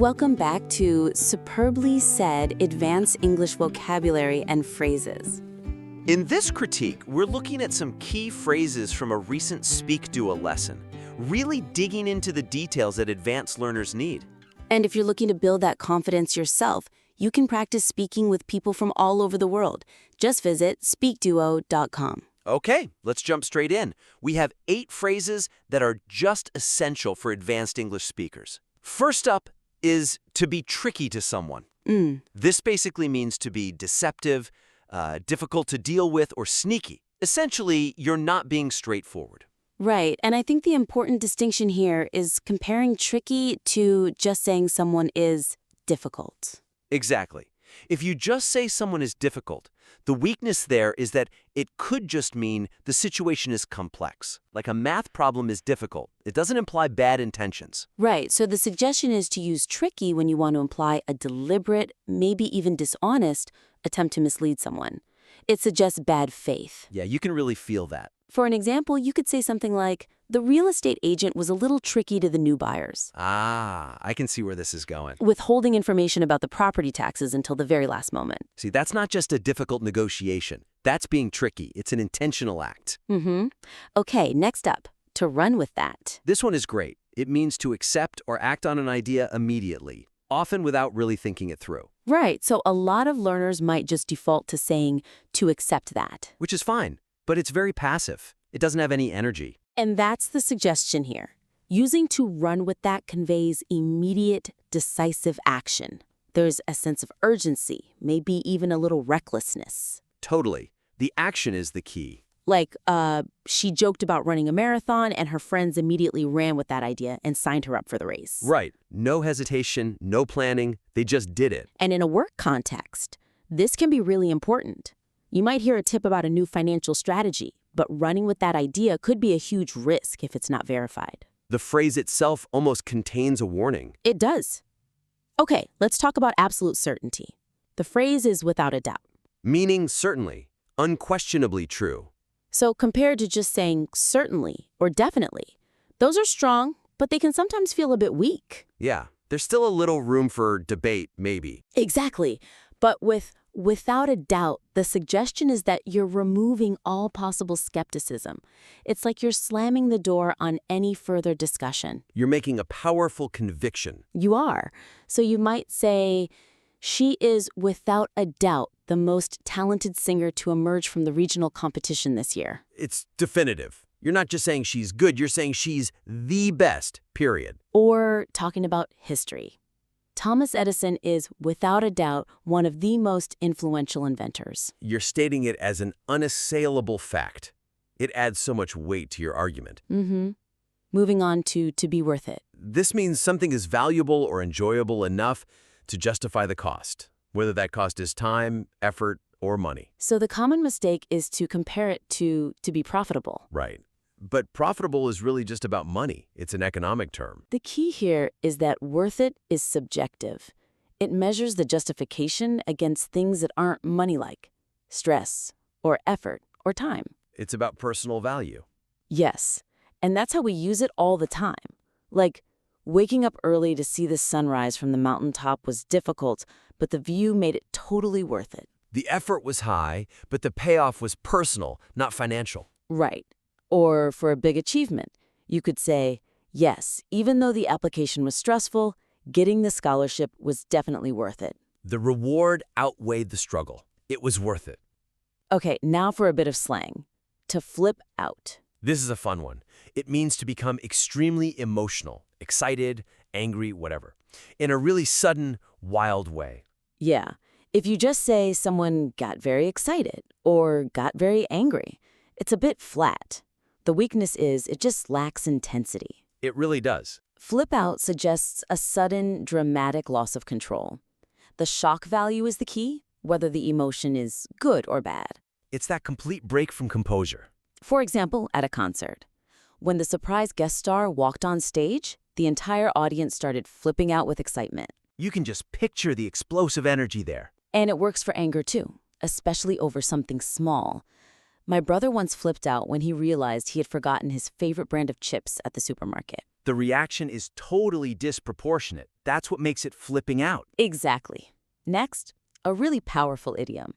Welcome back to Superbly Said Advanced English Vocabulary and Phrases. In this critique, we're looking at some key phrases from a recent SpeakDuo lesson, really digging into the details that advanced learners need. And if you're looking to build that confidence yourself, you can practice speaking with people from all over the world. Just visit SpeakDuo.com. Okay, let's jump straight in. We have 8 phrases that are just essential for advanced English speakers. First up is to be tricky to someone. This basically means to be deceptive, difficult to deal with, or sneaky. Essentially, you're not being straightforward. Right, and I think the important distinction here is comparing tricky to just saying someone is difficult. Exactly. If you just say someone is difficult, the weakness there is that it could just mean the situation is complex. Like a math problem is difficult. It doesn't imply bad intentions. Right, so the suggestion is to use tricky when you want to imply a deliberate, maybe even dishonest, attempt to mislead someone. It suggests bad faith. Yeah, you can really feel that. For an example, you could say something like, the real estate agent was a little tricky to the new buyers, Ah, I can see where this is going. withholding information about the property taxes until the very last moment. See, that's not just a difficult negotiation. That's being tricky. It's an intentional act. Okay, next up, to run with that. This one is great. It means to accept or act on an idea immediately, often without really thinking it through. Right, so a lot of learners might just default to saying, to accept that. Which is fine, but it's very passive. It doesn't have any energy. And that's the suggestion here. Using to run with that conveys immediate, decisive action. There's a sense of urgency, maybe even a little recklessness. Totally. The action is the key. Like, she joked about running a marathon and her friends immediately ran with that idea and signed her up for the race. Right. No hesitation, no planning. They just did it. And in a work context, this can be really important. You might hear a tip about a new financial strategy, but running with that idea could be a huge risk if it's not verified. The phrase itself almost contains a warning. It does. Okay, let's talk about absolute certainty. The phrase is without a doubt. Meaning certainly, unquestionably true. So compared to just saying certainly or definitely, those are strong, but they can sometimes feel a bit weak. Yeah, there's still a little room for debate, maybe. Exactly. But without a doubt, the suggestion is that you're removing all possible skepticism. It's like you're slamming the door on any further discussion. You're making a powerful conviction. You are. So you might say, she is without a doubt the most talented singer to emerge from the regional competition this year. It's definitive. You're not just saying she's good, you're saying she's the best, period. Or talking about history. Thomas Edison is, without a doubt, one of the most influential inventors. You're stating it as an unassailable fact. It adds so much weight to your argument. Moving on to be worth it. This means something is valuable or enjoyable enough to justify the cost, whether that cost is time, effort, or money. So the common mistake is to compare it to be profitable. Right. But profitable is really just about money. It's an economic term. The key here is that worth it is subjective. It measures the justification against things that aren't money-like, stress, or effort, or time. It's about personal value. Yes, and that's how we use it all the time. Like, waking up early to see the sunrise from the mountaintop was difficult, but the view made it totally worth it. The effort was high, but the payoff was personal, not financial. Right. Or for a big achievement, you could say, yes, even though the application was stressful, getting the scholarship was definitely worth it. The reward outweighed the struggle. It was worth it. Okay, now for a bit of slang. To flip out. This is a fun one. It means to become extremely emotional, excited, angry, whatever, in a really sudden, wild way. Yeah, if you just say someone got very excited or got very angry, it's a bit flat. The weakness is it just lacks intensity. It really does. Flip out suggests a sudden, dramatic loss of control. The shock value is the key, whether the emotion is good or bad. It's that complete break from composure. For example, at a concert. When the surprise guest star walked on stage, the entire audience started flipping out with excitement. You can just picture the explosive energy there. And it works for anger too, especially over something small. My brother once flipped out when he realized he had forgotten his favorite brand of chips at the supermarket. The reaction is totally disproportionate. That's what makes it flipping out. Exactly. Next, a really powerful idiom.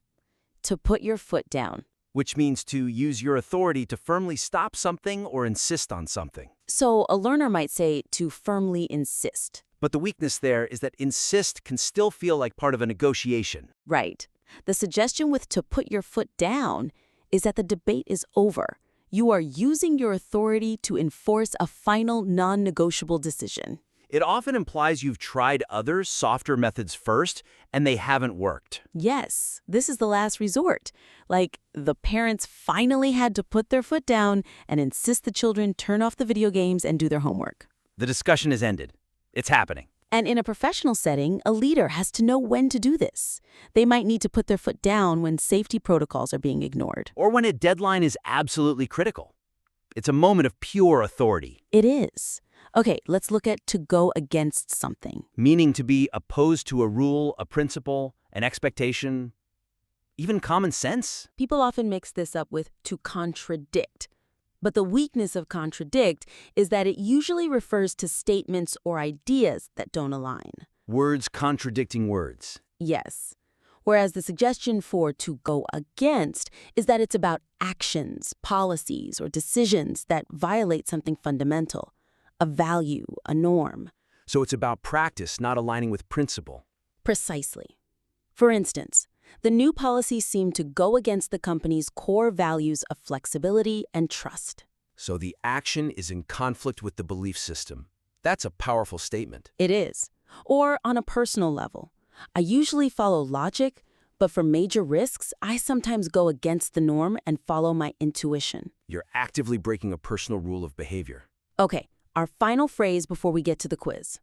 To put your foot down. Which means to use your authority to firmly stop something or insist on something. So a learner might say to firmly insist. But the weakness there is that insist can still feel like part of a negotiation. Right. The suggestion with to put your foot down is that the debate is over. You are using your authority to enforce a final non-negotiable decision. It often implies you've tried other, softer methods first, and they haven't worked. Yes, this is the last resort. Like, the parents finally had to put their foot down and insist the children turn off the video games and do their homework. The discussion is ended. It's happening. And in a professional setting, a leader has to know when to do this. They might need to put their foot down when safety protocols are being ignored. Or when a deadline is absolutely critical. It's a moment of pure authority. It is. Okay, let's look at to go against something. Meaning to be opposed to a rule, a principle, an expectation, even common sense. People often mix this up with to contradict. But the weakness of contradict is that it usually refers to statements or ideas that don't align. Words contradicting words. Yes. Whereas the suggestion for to go against is that it's about actions, policies, or decisions that violate something fundamental, a value, a norm. So it's about practice, not aligning with principle. Precisely. For instance, the new policies seem to go against the company's core values of flexibility and trust. So the action is in conflict with the belief system. That's a powerful statement. It is. Or on a personal level. I usually follow logic, but for major risks, I sometimes go against the norm and follow my intuition. You're actively breaking a personal rule of behavior. Okay, our final phrase before we get to the quiz.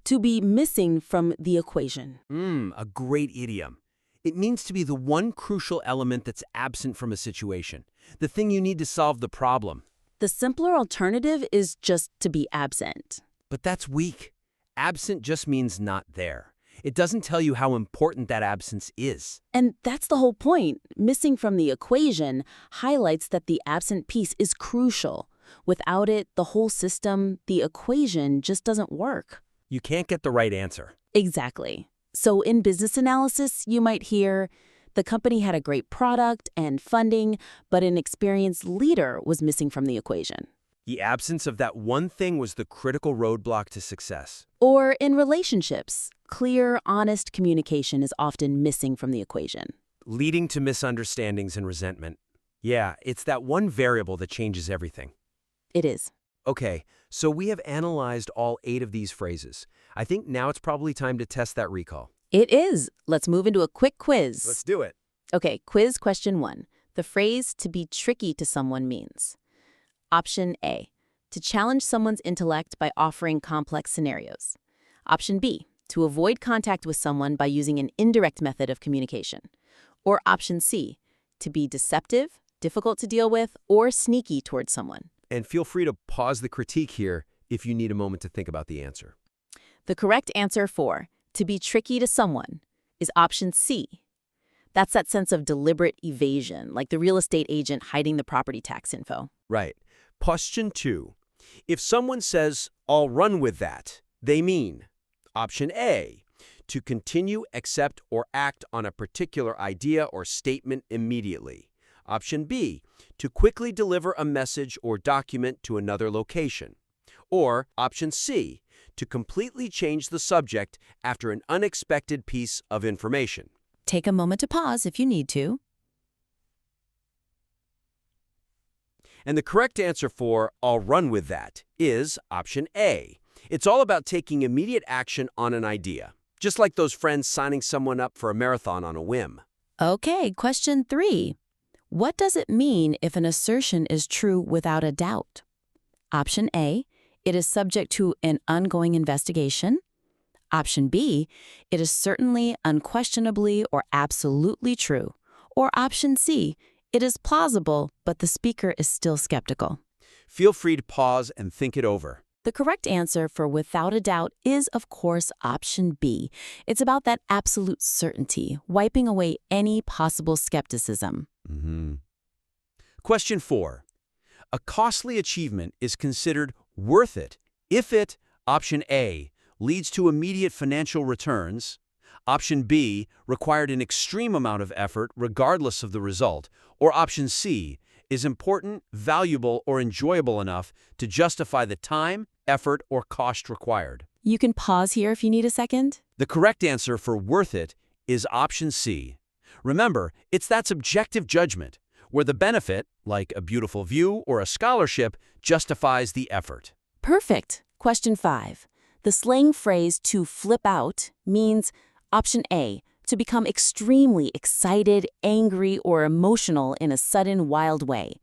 To be missing from the equation. A great idiom. It means to be the one crucial element that's absent from a situation, the thing you need to solve the problem. The simpler alternative is just to be absent. But that's weak. Absent just means not there. It doesn't tell you how important that absence is. And that's the whole point. Missing from the equation highlights that the absent piece is crucial. Without it, the whole system, the equation, just doesn't work. You can't get the right answer. Exactly. So in business analysis, you might hear, the company had a great product and funding, but an experienced leader was missing from the equation. The absence of that one thing was the critical roadblock to success. Or in relationships, clear, honest communication is often missing from the equation. Leading to misunderstandings and resentment. Yeah, it's that one variable that changes everything. It is. Okay, so we have analyzed all 8 of these phrases. I think now it's probably time to test that recall. It is. Let's move into a quick quiz. Let's do it. Okay, quiz question 1. The phrase to be tricky to someone means. Option A, to challenge someone's intellect by offering complex scenarios. Option B, to avoid contact with someone by using an indirect method of communication. Or option C, to be deceptive, difficult to deal with, or sneaky towards someone. And feel free to pause the critique here if you need a moment to think about the answer. The correct answer for to be tricky to someone is option C. That's that sense of deliberate evasion, like the real estate agent hiding the property tax info. Right. Question 2. If someone says, "I'll run with that," they mean option A, to continue, accept, or act on a particular idea or statement immediately. Option B, to quickly deliver a message or document to another location. Or option C, to completely change the subject after an unexpected piece of information. Take a moment to pause if you need to. And the correct answer for "I'll run with that" is option A. It's all about taking immediate action on an idea, just like those friends signing someone up for a marathon on a whim. Okay, question 3. What does it mean if an assertion is true without a doubt? Option A, it is subject to an ongoing investigation. Option B, it is certainly, unquestionably, or absolutely true. Or option C, it is plausible, but the speaker is still skeptical. Feel free to pause and think it over. The correct answer for without a doubt is, of course, option B. It's about that absolute certainty, wiping away any possible skepticism. Question 4. A costly achievement is considered worth it If it, option A, leads to immediate financial returns, option B, required an extreme amount of effort regardless of the result, or option C, is important, valuable, or enjoyable enough to justify the time, effort, or cost required. You can pause here if you need a second. The correct answer for worth it is option C. Remember, it's that subjective judgment where the benefit, like a beautiful view or a scholarship, justifies the effort. Perfect. Question 5. The slang phrase to flip out means option A, to become extremely excited, angry, or emotional in a sudden, wild way.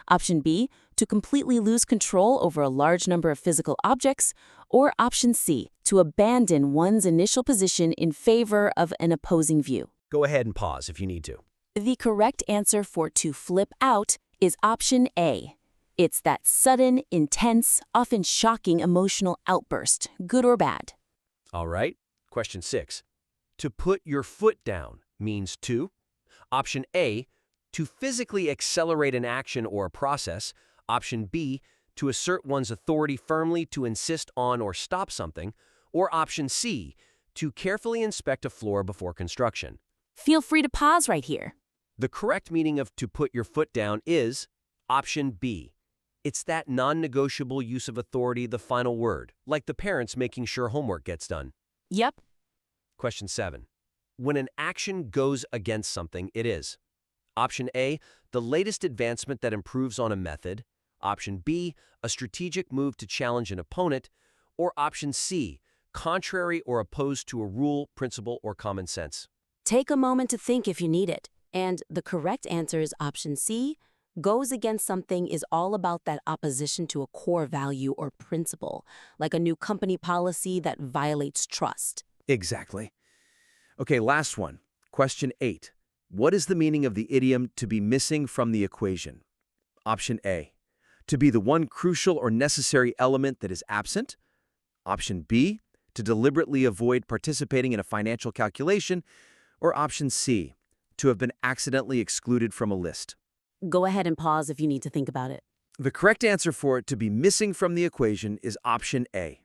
Option B, to completely lose control over a large number of physical objects. Or option C, to abandon one's initial position in favor of an opposing view. Go ahead and pause if you need to. The correct answer for to flip out is option A. It's that sudden, intense, often shocking emotional outburst, good or bad. All right. Question 6. To put your foot down means to. Option A, to physically accelerate an action or a process. Option B, to assert one's authority firmly to insist on or stop something. Or option C, to carefully inspect a floor before construction. Feel free to pause right here. The correct meaning of to put your foot down is option B. It's that non-negotiable use of authority, the final word, like the parents making sure homework gets done. Yep. Question 7. When an action goes against something, it is option A, the latest advancement that improves on a method. Option B, a strategic move to challenge an opponent. Or option C, contrary or opposed to a rule, principle, or common sense. Take a moment to think if you need it. And the correct answer is option C. Goes against something is all about that opposition to a core value or principle, like a new company policy that violates trust. Exactly. Okay, last one. Question 8. What is the meaning of the idiom to be missing from the equation? Option A, to be the one crucial or necessary element that is absent. Option B, to deliberately avoid participating in a financial calculation. Or option C, to have been accidentally excluded from a list. Go ahead and pause if you need to think about it. The correct answer for it to be missing from the equation is option A.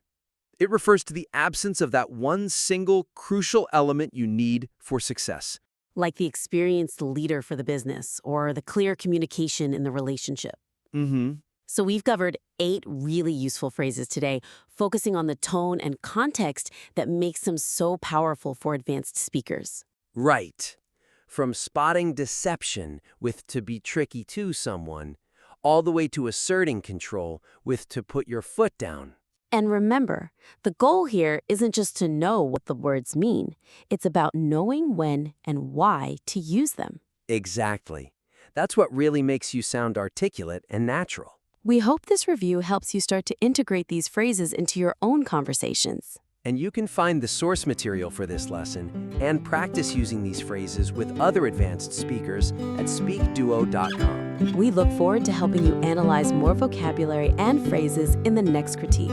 It refers to the absence of that one single crucial element you need for success. Like the experienced leader for the business or the clear communication in the relationship. So we've covered 8 really useful phrases today, focusing on the tone and context that makes them so powerful for advanced speakers. Right. From spotting deception with to be tricky to someone, all the way to asserting control with to put your foot down. And remember, the goal here isn't just to know what the words mean. It's about knowing when and why to use them. Exactly. That's what really makes you sound articulate and natural. We hope this review helps you start to integrate these phrases into your own conversations. And you can find the source material for this lesson and practice using these phrases with other advanced speakers at SpeakDuo.com. We look forward to helping you analyze more vocabulary and phrases in the next critique.